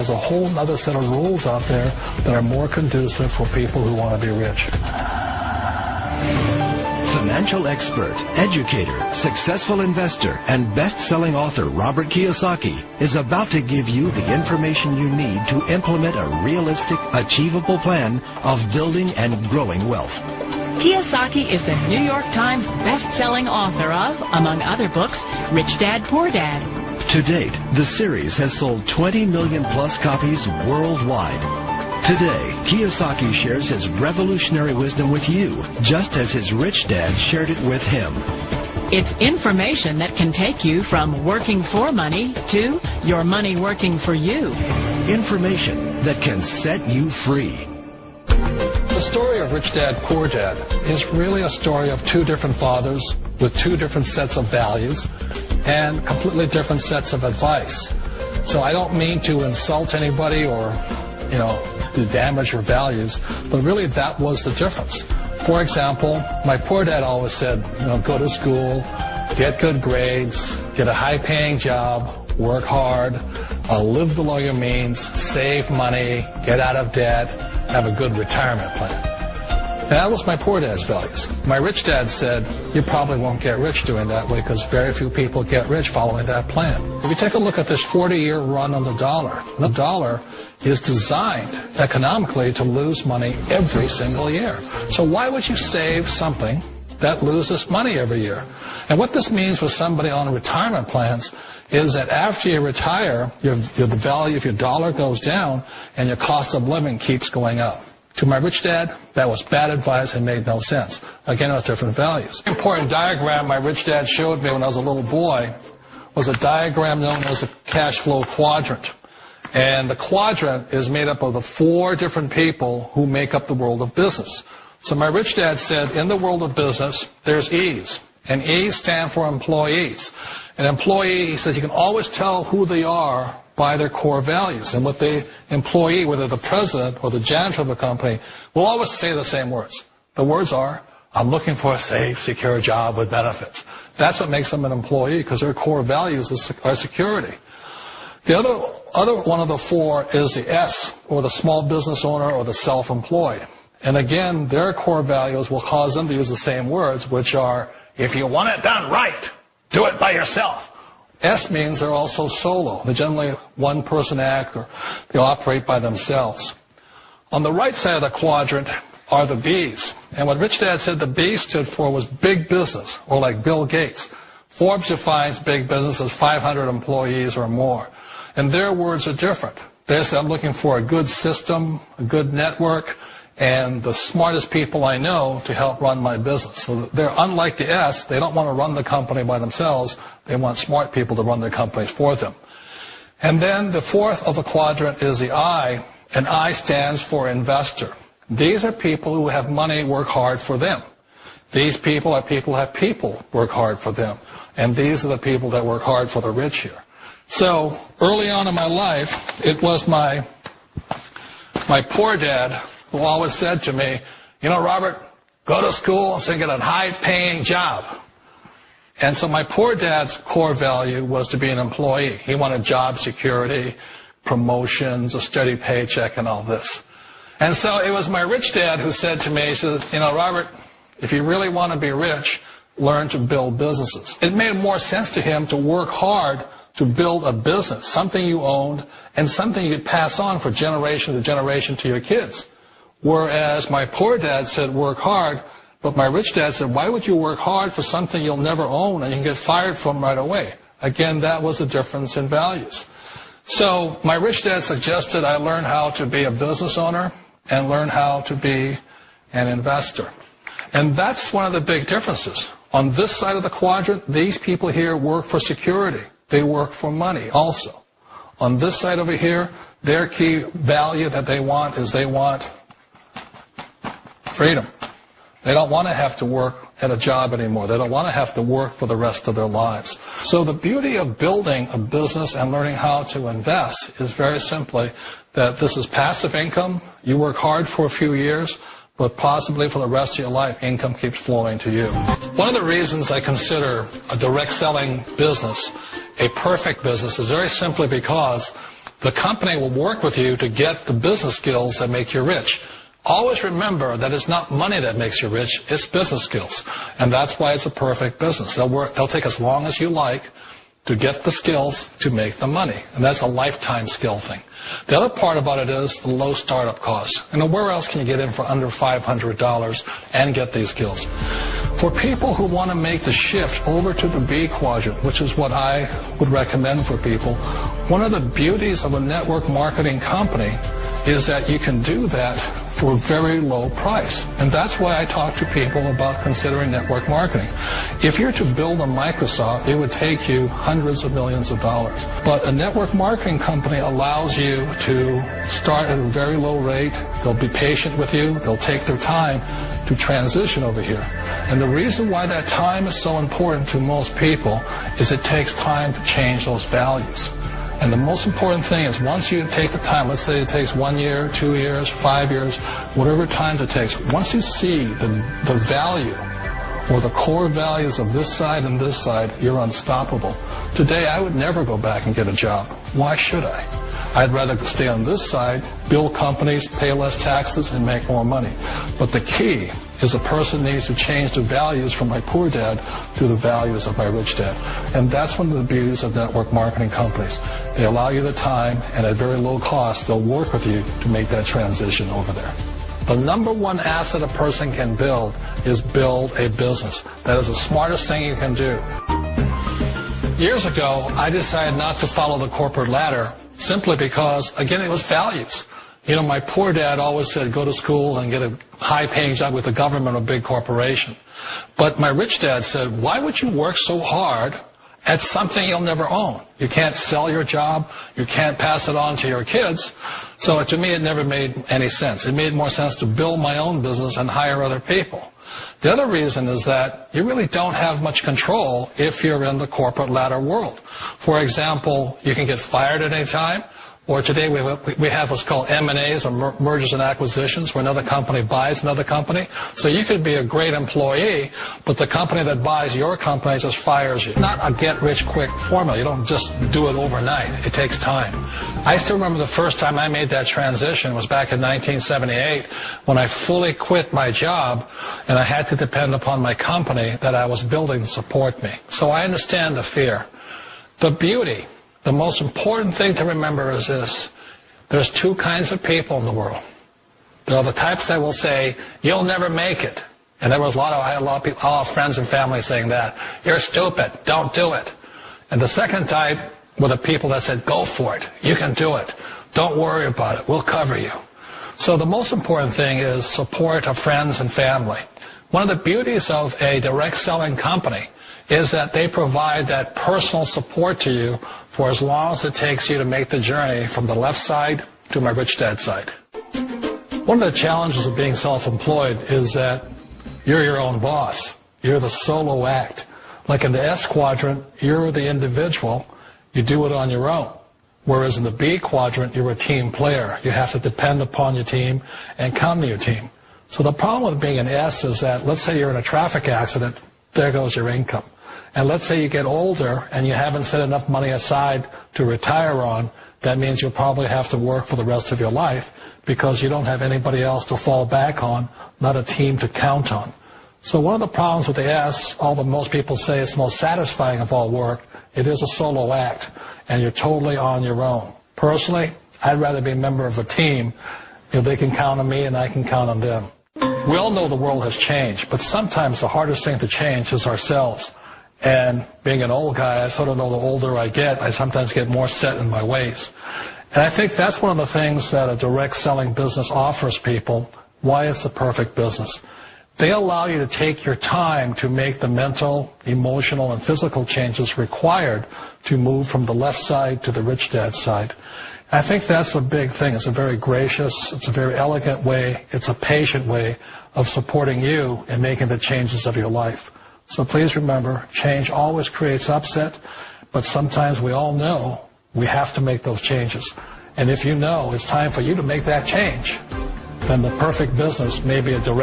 There's a whole other set of rules out there that are more conducive for people who want to be rich. Financial expert, educator, successful investor, and best-selling author Robert Kiyosaki is about to give you the information you need to implement a realistic, achievable plan of building and growing wealth. Kiyosaky is the New York Times best-selling author of, among other books, Rich Dad, Poor Dad. To date, the series has sold 20 million plus copies worldwide. Today, Kiyosaky shares his revolutionary wisdom with you, just as his rich dad shared it with him. It's information that can take you from working for money to your money working for you. Information that can set you free. The story of Rich Dad, Poor Dad is really a story of two different fathers with two different sets of values and completely different sets of advice. So I don't mean to insult anybody or, to damage your values, but really that was the difference. For example, my poor dad always said, go to school, get good grades, get a high-paying job, work hard, live below your means, save money, get out of debt, have a good retirement plan. That was my poor dad's values. My rich dad said, you probably won't get rich doing that way because very few people get rich following that plan. If you take a look at this 40-year run on the dollar is designed economically to lose money every single year. So why would you save something that loses money every year? And what this means for somebody on retirement plans is that after you retire, the value of your dollar goes down and your cost of living keeps going up. To my rich dad, that was bad advice and made no sense. Again, it was different values. An important diagram my rich dad showed me when I was a little boy was a diagram known as a cash flow quadrant. And the quadrant is made up of the four different people who make up the world of business. So my rich dad said, in the world of business, there's E's. And E's stand for employees. An employee, he says, you can always tell who they are by their core values. And with the employee, whether the president or the janitor of a company, will always say the same words. The words are, I'm looking for a safe, secure job with benefits. That's what makes them an employee, because their core values are security. The other one of the four is the S, or the small business owner or the self-employed. And again, their core values will cause them to use the same words, which are, if you want it done right, do it by yourself. S means they're also solo. They're generally one-person act, or they operate by themselves. On the right side of the quadrant are the B's. And what Rich Dad said the B stood for was big business, or like Bill Gates. Forbes defines big business as 500 employees or more. And their words are different. They say, I'm looking for a good system, a good network, and the smartest people I know to help run my business. So they're unlike the S. They don't want to run the company by themselves. They want smart people to run their companies for them. And then the fourth of the quadrant is the I, and I stands for investor. These are people who have money work hard for them. These people are people who have people work hard for them. And these are the people that work hard for the rich here. So early on in my life, it was my poor dad who always said to me, Robert, go to school and get a high-paying job. And so my poor dad's core value was to be an employee. He wanted job security, promotions, a steady paycheck, and all this. And so it was my rich dad who said to me, he says, Robert, if you really want to be rich, learn to build businesses. It made more sense to him to work hard to build a business, something you owned, and something you could pass on for generation to generation to your kids. Whereas my poor dad said work hard, but my rich dad said, why would you work hard for something you'll never own and you can get fired from right away? Again, that was the difference in values. So my rich dad suggested I learn how to be a business owner and learn how to be an investor. And that's one of the big differences. On this side of the quadrant, these people here work for security. They work for money also. On this side over here, their key value that they want is they want freedom. They don't want to have to work at a job anymore. They don't want to have to work for the rest of their lives. So the beauty of building a business and learning how to invest is very simply that this is passive income. You work hard for a few years, but possibly for the rest of your life, income keeps flowing to you. One of the reasons I consider a direct selling business a perfect business is very simply because The company will work with you to get the business skills that make you rich. Always remember that it's not money that makes you rich, it's business skills. And that's why it's a perfect business. They'll take as long as you like to get the skills to make the money. And that's a lifetime skill thing. The other part about it is the low startup cost. Where else can you get in for under $500 and get these skills? For people who want to make the shift over to the B quadrant, which is what I would recommend for people, one of the beauties of a network marketing company is that you can do that for a very low price. And that's why I talk to people about considering network marketing. If you're to build a Microsoft, it would take you hundreds of millions of dollars. But a network marketing company allows you to start at a very low rate. They'll be patient with you. They'll take their time to transition over here. And the reason why that time is so important to most people is it takes time to change those values. And the most important thing is once you take the time, let's say it takes 1 year, 2 years, 5 years, whatever time it takes, once you see the value or the core values of this side and this side, you're unstoppable. Today, I would never go back and get a job. Why should I? I'd rather stay on this side, build companies, pay less taxes, and make more money. But the key is a person needs to change the values from my poor dad to the values of my rich dad. And that's one of the beauties of network marketing companies. They allow you the time, and at very low cost, they'll work with you to make that transition over there. The number one asset a person can build is build a business. That is the smartest thing you can do. Years ago, I decided not to follow the corporate ladder simply because, again, it was values. My poor dad always said, go to school and get a high-paying job with the government or a big corporation. But my rich dad said, why would you work so hard at something you'll never own? You can't sell your job. You can't pass it on to your kids. So to me, it never made any sense. It made more sense to build my own business and hire other people. The other reason is that you really don't have much control if you're in the corporate ladder world. For example, you can get fired at any time. Or today we have what's called M&As, or mergers and acquisitions, where another company buys another company. So you could be a great employee, but the company that buys your company just fires you. Not a get-rich-quick formula. You don't just do it overnight. It takes time. I still remember the first time I made that transition was back in 1978 when I fully quit my job and I had to depend upon my company that I was building to support me. So I understand the fear. The beauty. The most important thing to remember is this. There's two kinds of people in the world. There are the types that will say, you'll never make it. And I had a lot of people, all friends and family saying that. You're stupid. Don't do it. And the second type were the people that said, go for it. You can do it. Don't worry about it. We'll cover you. So the most important thing is support of friends and family. One of the beauties of a direct selling company is that they provide that personal support to you for as long as it takes you to make the journey from the left side to my rich dad side. One of the challenges of being self-employed is that you're your own boss. You're the solo act. Like in the S quadrant, you're the individual. You do it on your own. Whereas in the B quadrant, you're a team player. You have to depend upon your team and come to your team. So the problem with being an S is that, let's say you're in a traffic accident, there goes your income. And let's say you get older and you haven't set enough money aside to retire on, that means you'll probably have to work for the rest of your life because you don't have anybody else to fall back on, not a team to count on. So one of the problems with the S, although most people say it's the most satisfying of all work, it is a solo act, and you're totally on your own. Personally, I'd rather be a member of a team if they can count on me and I can count on them. We all know the world has changed, but sometimes the hardest thing to change is ourselves. And being an old guy, I sort of know the older I get, I sometimes get more set in my ways. And I think that's one of the things that a direct selling business offers people, why it's the perfect business. They allow you to take your time to make the mental, emotional, and physical changes required to move from the left side to the rich dad side. I think that's a big thing. It's a very gracious, it's a very elegant way, it's a patient way of supporting you in making the changes of your life. So please remember, change always creates upset, but sometimes we all know we have to make those changes. And if you know it's time for you to make that change, then the perfect business may be a direct